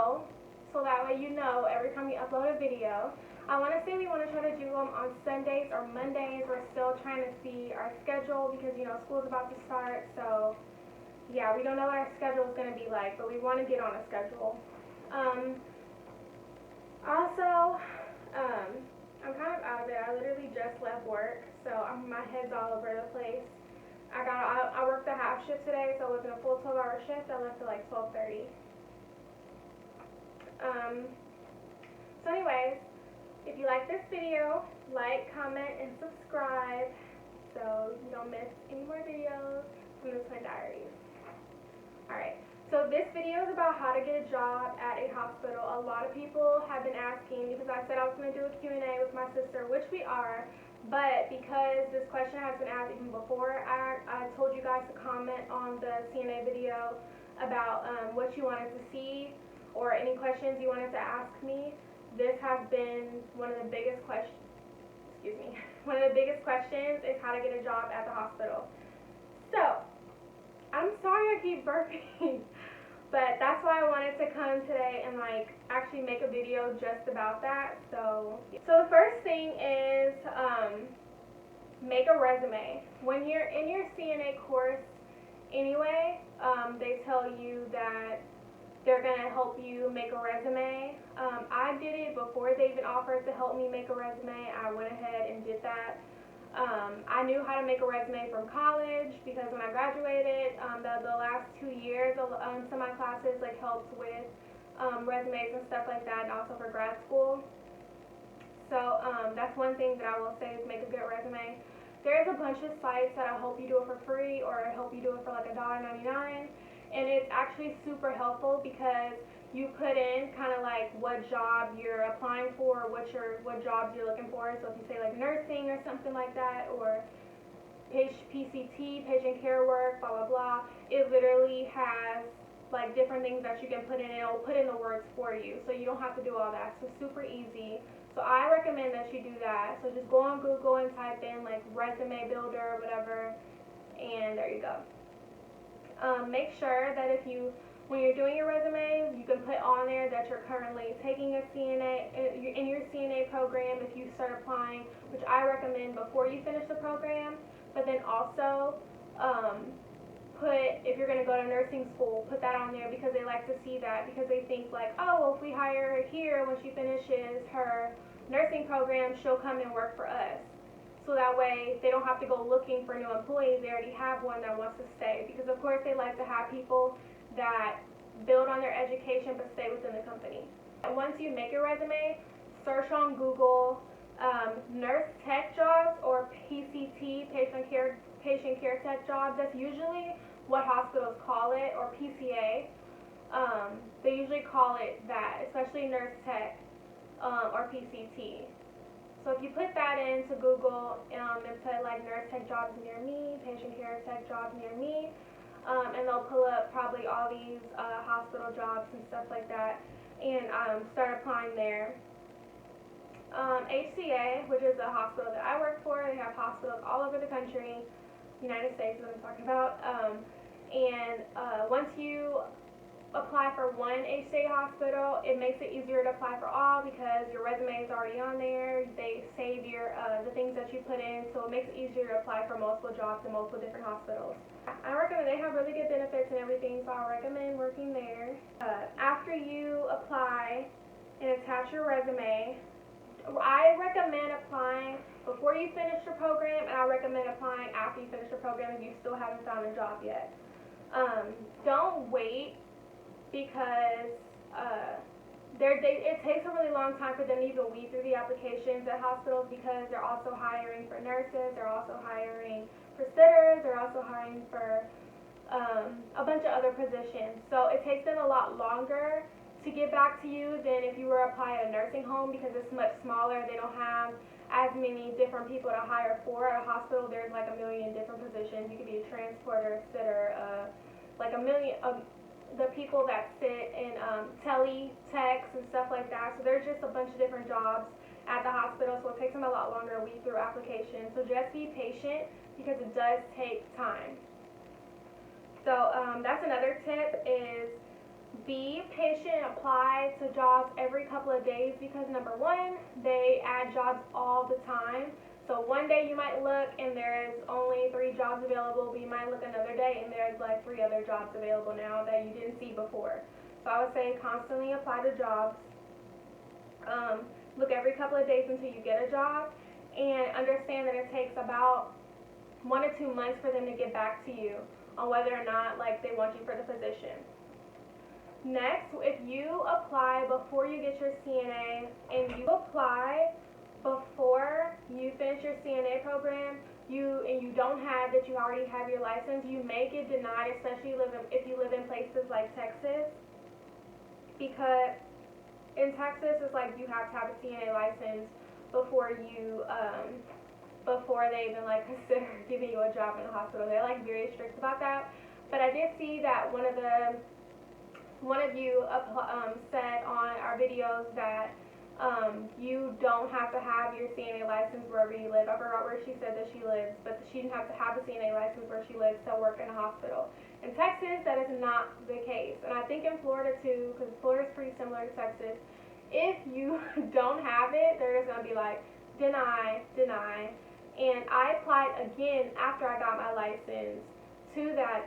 know, so that way you know every time we upload a video. I want to say we want to try to do them on Sundays or Mondays. We're still trying to see our schedule because, you know, school's about to start. So, yeah, we don't know what our schedule is going to be like, but we want to get on a schedule. Also, I'm kind of out of it. I literally just left work, so my head's all over the place. I worked a half shift today, so it wasn't a full 12-hour shift. I left at like 12:30. So anyways, if you like this video, like, comment, and subscribe so you don't miss any more videos from the Twin Diaries. Alright, so this video is about how to get a job at a hospital. A lot of people have been asking, because I said I was going to do a Q&A with my sister, which we are, but because this question has been asked even before, I told you guys to comment on the CNA video about what you wanted to see or any questions you wanted to ask me. This has been one of the biggest questions, one of the biggest questions is how to get a job at the hospital. So, I'm sorry I keep burping, but that's why I wanted to come today and like actually make a video just about that. So the first thing is make a resume. When you're in your CNA course anyway, they tell you that they're going to help you make a resume. I did it before they even offered to help me make a resume. I went ahead and did that. I knew how to make a resume from college because when I graduated, the last 2 years, some of my classes like helped with resumes and stuff like that, and also for grad school. So that's one thing that I will say is make a good resume. There's a bunch of sites that I hope you do it for free or I hope you do it for like $1.99, and it's actually super helpful because you put in kind of like what job you're applying for, what jobs you're looking for. So if you say like nursing or something like that, or PCT, patient care work, blah blah blah, it literally has like different things that you can put in. It'll put in the words for you, so you don't have to do all that. So super easy. So I recommend that you do that. So just go on Google and type in like resume builder or whatever, and there you go. Make sure that when you're doing your resume, you can put on there that you're currently taking a CNA, in your CNA program if you start applying, which I recommend before you finish the program, but then also if you're going to go to nursing school, put that on there because they like to see that, because they think like, oh, well, if we hire her here when she finishes her nursing program, she'll come and work for us. So that way they don't have to go looking for new employees. They already have one that wants to stay, because of course they like to have people that build on their education but stay within the company. And once you make your resume, search on Google nurse tech jobs or PCT, patient care tech jobs. That's usually what hospitals call it, or PCA. They usually call it that, especially nurse tech or PCT. So if you put that into Google and put like nurse tech jobs near me, patient care tech jobs near me, and they'll pull up probably all these hospital jobs and stuff like that, and start applying there. HCA, which is a hospital that I work for, they have hospitals all over the country, United States is what I'm talking about, once you apply for one HCA hospital, it makes it easier to apply for all because your resume is already on there. They save the things that you put in, so it makes it easier to apply for multiple jobs in multiple different hospitals. I recommend, they have really good benefits and everything, so I recommend working there. After you apply and attach your resume, I recommend applying before you finish your program, and I recommend applying after you finish the program if you still haven't found a job yet. Don't wait, because it takes a really long time for them to even weed through the applications at hospitals, because they're also hiring for nurses, they're also hiring for sitters, they're also hiring for a bunch of other positions. So it takes them a lot longer to get back to you than if you were applying at a nursing home, because it's much smaller. They don't have as many different people to hire for. At a hospital, there's like a million different positions. You could be a transporter, sitter, like a million the people that sit in tele-techs and stuff like that. So there's just a bunch of different jobs at the hospital, so it takes them a lot longer to weed through applications. So just be patient, because it does take time. So that's another tip, is Be patient, apply to jobs every couple of days because number one, they add jobs all the time. So one day you might look and there's only 3 jobs available, but you might look another day and there's like 3 other jobs available now that you didn't see before. So I would say constantly apply to jobs. Look every couple of days until you get a job, and understand that it takes about 1 or 2 months for them to get back to you on whether or not like they want you for the position. Next, if you apply before you get your CNA and you apply before you finish your CNA program, you don't have that you already have your license, you may get denied, especially if you live in places like Texas, because in Texas it's like you have to have a CNA license before before they even like consider giving you a job in the hospital. They're like very strict about that. But I did see that one of you said on our videos that you don't have to have your CNA license wherever you live. I forgot where she said that she lives, but she didn't have to have a CNA license where she lives to work in a hospital. In Texas, that is not the case, and I think in Florida too, because Florida is pretty similar to Texas. If you don't have it, they're just gonna be like deny, deny. And I applied again after I got my license to that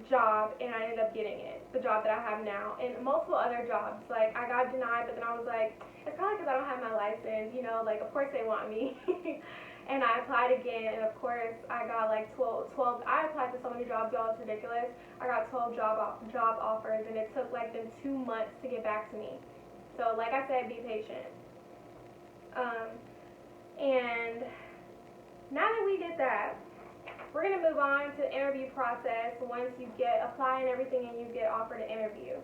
job, and I ended up getting it, the job that I have now, and multiple other jobs. Like, I got denied, but then I was like, it's probably because I don't have my license, you know, like, of course they want me. And I applied again, and of course, I got like 12, I applied to so many jobs, y'all, it's ridiculous. I got 12 job offers, and it took like them 2 months to get back to me. So, like I said, be patient. And now that we did that, we're going to move on to the interview process once you apply and everything and you get offered an interview.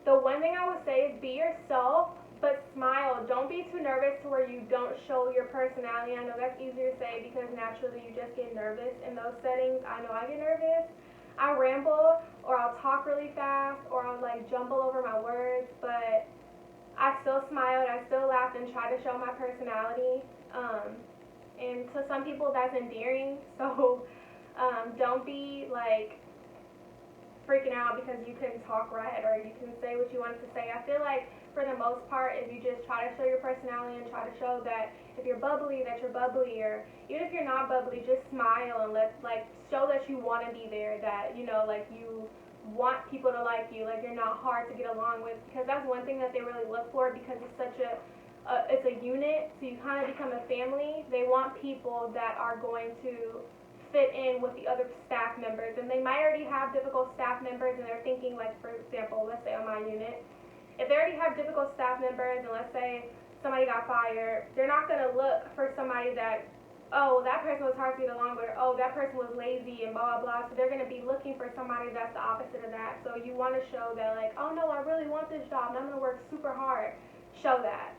The one thing I would say is be yourself, but smile. Don't be too nervous to where you don't show your personality. I know that's easier to say because naturally you just get nervous in those settings. I know I get nervous. I ramble, or I'll talk really fast, or I'll like jumble over my words, but I still smiled, I still laughed and tried to show my personality. And to some people that's endearing, so don't be like freaking out because you couldn't talk right or you couldn't say what you wanted to say. I feel like for the most part, if you just try to show your personality and try to show that if you're bubbly, that you're bubbly, or even if you're not bubbly, just smile and show that you want to be there, that, you know, like you want people to like you, like you're not hard to get along with, because that's one thing that they really look for, because it's such it's a unit, so you kind of become a family. They want people that are going to fit in with the other staff members, and they might already have difficult staff members, and they're thinking, like, for example, let's say on my unit, if they already have difficult staff members, and let's say somebody got fired, they're not going to look for somebody that, oh, that person was hard to get along with, or oh, that person was lazy, and blah, blah, blah. So they're going to be looking for somebody that's the opposite of that. So you want to show that, like, oh, no, I really want this job, and I'm going to work super hard. Show that.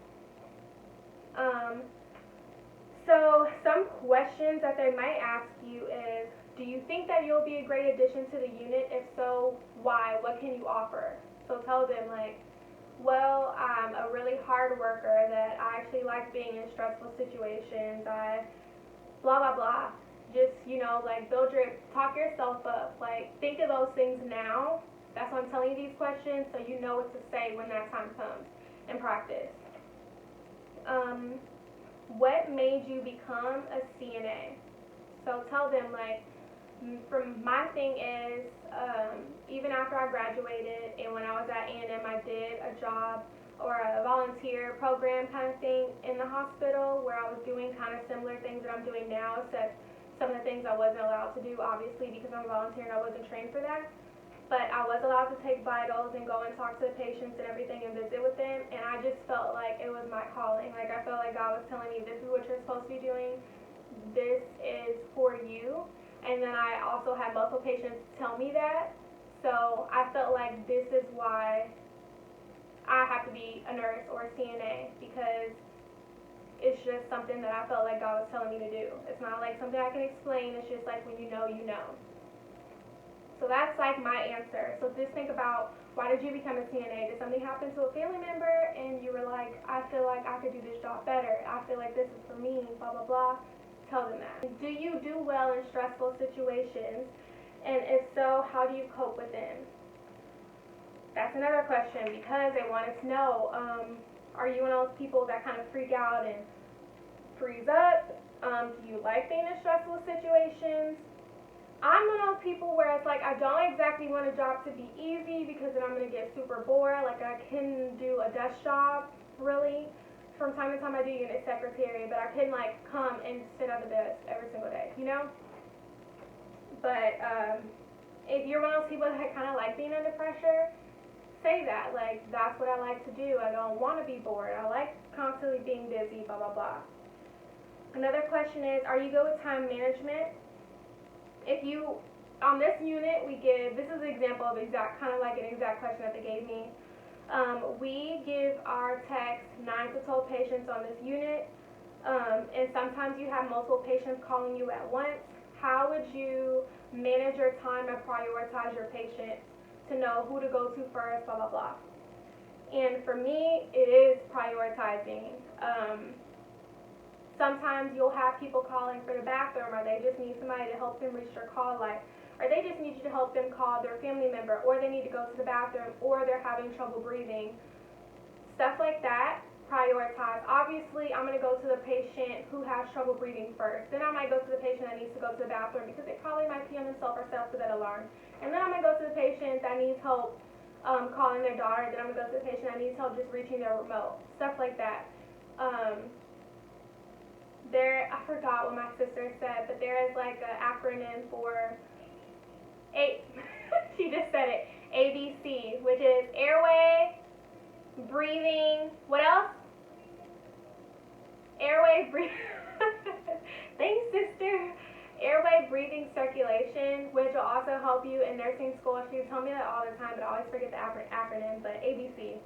So some questions that they might ask you is, do you think that you'll be a great addition to the unit? If so, why? What can you offer? So tell them, like, well, I'm a really hard worker, that I actually like being in stressful situations, I blah, blah, blah. Just, you know, like, talk yourself up. Like, think of those things now. That's why I'm telling you these questions, so you know what to say when that time comes in practice. What made you become a CNA? So tell them, like, from my thing is, even after I graduated and when I was at A&M, I did a job or a volunteer program kind of thing in the hospital where I was doing kind of similar things that I'm doing now, except some of the things I wasn't allowed to do, obviously, because I'm a volunteer and I wasn't trained for that. But I was allowed to take vitals and go and talk to the patients and everything and visit with them, and I just felt like it was my calling. Like, I felt like God was telling me, this is what you're supposed to be doing, this is for you. And then I also had multiple patients tell me that, so I felt like this is why I have to be a nurse or a CNA, because it's just something that I felt like God was telling me to do. It's not like something I can explain, it's just like when you know, you know. So that's like my answer. So just think about, why did you become a CNA? Did something happen to a family member and you were like, I feel like I could do this job better, I feel like this is for me, blah, blah, blah. Tell them that. Do you do well in stressful situations? And if so, how do you cope with them? That's another question, because they wanted to know, are you one of those people that kind of freak out and freeze up? Do you like being in stressful situations? I'm one of those people where it's like I don't exactly want a job to be easy, because then I'm going to get super bored. Like, I can do a desk job, really. From time to time I do unit secretary, but I couldn't like come and sit at the desk every single day, you know? But if you're one of those people that kind of like being under pressure, say that. Like, that's what I like to do. I don't want to be bored. I like constantly being busy, blah, blah, blah. Another question is, are you good with time management? If you, on this unit, we give, this is an example of kind of like an exact question that they gave me. We give our techs 9 to 12 patients on this unit, and sometimes you have multiple patients calling you at once. How would you manage your time and prioritize your patients to know who to go to first, blah, blah, blah. And for me, it is prioritizing. Sometimes you'll have people calling for the bathroom, or they just need somebody to help them reach their call light, or they just need you to help them call their family member, or they need to go to the bathroom, or they're having trouble breathing. Stuff like that, prioritize. Obviously, I'm going to go to the patient who has trouble breathing first. Then I might go to the patient that needs to go to the bathroom because they probably might pee on themselves or set up to that alarm. And then I'm going to go to the patient that needs help calling their daughter. Then I'm going to go to the patient that needs help just reaching their remote. Stuff like that. I forgot what my sister said, but there is like an acronym for she just said it, ABC, which is airway, breathing, what else? Airway, breathing, thanks sister. Airway, breathing, circulation, which will also help you in nursing school. She told me that all the time, but I always forget the acronym, but ABC.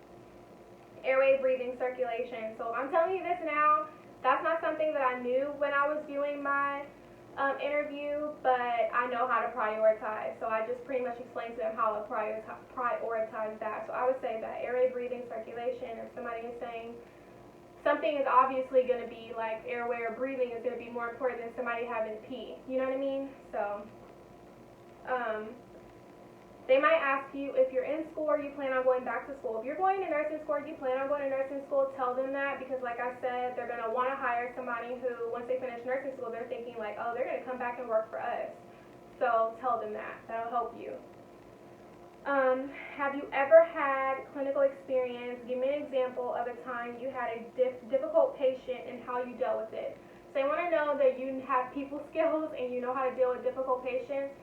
Airway, breathing, circulation. So I'm telling you this now, that's not something that I knew when I was doing my interview, but I know how to prioritize. So I just pretty much explained to them how to prioritize that. So I would say that airway, breathing, circulation. If somebody is saying something is obviously going to be like airway or breathing is going to be more important than somebody having to pee. You know what I mean? So they might ask you if you're in school or you plan on going back to school. If you're going to nursing school or you plan on going to nursing school, tell them that, because like I said, they're going to want to hire somebody who, once they finish nursing school, they're thinking like, oh, they're going to come back and work for us. So tell them that. That'll help you. Have you ever had clinical experience? Give me an example of a time you had a difficult patient and how you dealt with it. So I want to know that you have people skills and you know how to deal with difficult patients.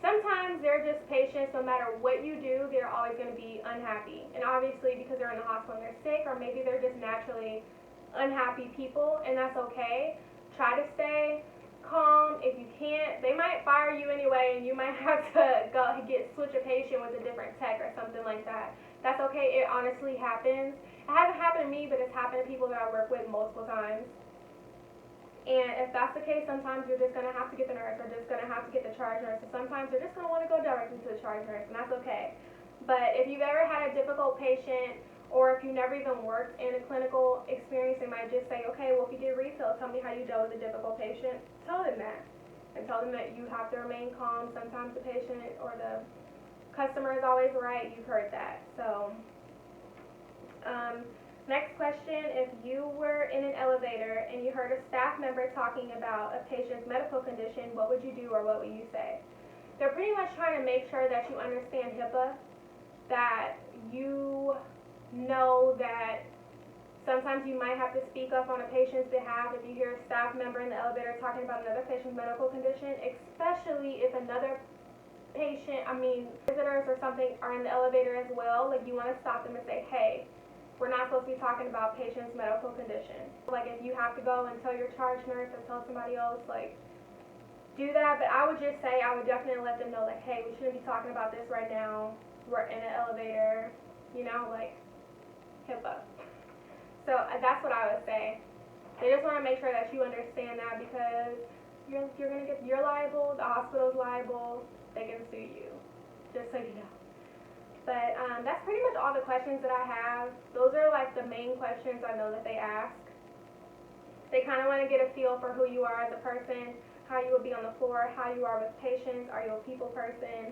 Sometimes they're just patients, no matter what you do, they're always going to be unhappy. And obviously because they're in the hospital and they're sick, or maybe they're just naturally unhappy people, and that's okay. Try to stay calm. If you can't, they might fire you anyway, and you might have to go switch a patient with a different tech or something like that. That's okay. It honestly happens. It hasn't happened to me, but it's happened to people that I work with multiple times. And if that's the case, sometimes you're just going to have to get the nurse, or just going to have to get the charge nurse, and sometimes you're just going to want to go directly to the charge nurse, and that's okay. But if you've ever had a difficult patient, or if you never even worked in a clinical experience, they might just say, okay, well, if you did retail, tell me how you dealt with a difficult patient. Tell them that. And tell them that you have to remain calm. Sometimes the patient or the customer is always right. You've heard that. So, next question, if you were in an elevator and you heard a staff member talking about a patient's medical condition, what would you do, or what would you say? They're pretty much trying to make sure that you understand HIPAA, that you know that sometimes you might have to speak up on a patient's behalf if you hear a staff member in the elevator talking about another patient's medical condition, especially if another visitors or something are in the elevator as well. Like, you want to stop them and say, hey, we're not supposed to be talking about patient's medical condition. Like, if you have to go and tell your charge nurse or tell somebody else, like, do that. But I would just say, I would definitely let them know, like, hey, we shouldn't be talking about this right now. We're in an elevator, you know, like, HIPAA. So that's what I would say. They just want to make sure that you understand that, because you're liable, the hospital's liable, they can sue you, just so you know. But that's pretty much all the questions that I have. Those are like the main questions I know that they ask. They kind of want to get a feel for who you are as a person, how you would be on the floor, how you are with patients, are you a people person,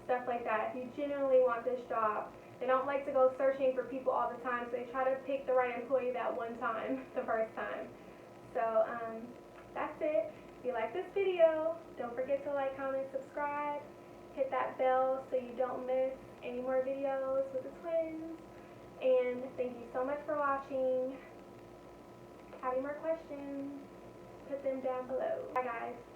stuff like that. If you genuinely want this job, They don't like to go searching for people all the time, so they try to pick the right employee that one time, the first time. So that's it. If you like this video, don't forget to like, comment, subscribe. Hit that bell so you don't miss any more videos with the twins. And thank you so much for watching. Have any more questions? Put them down below. Bye guys.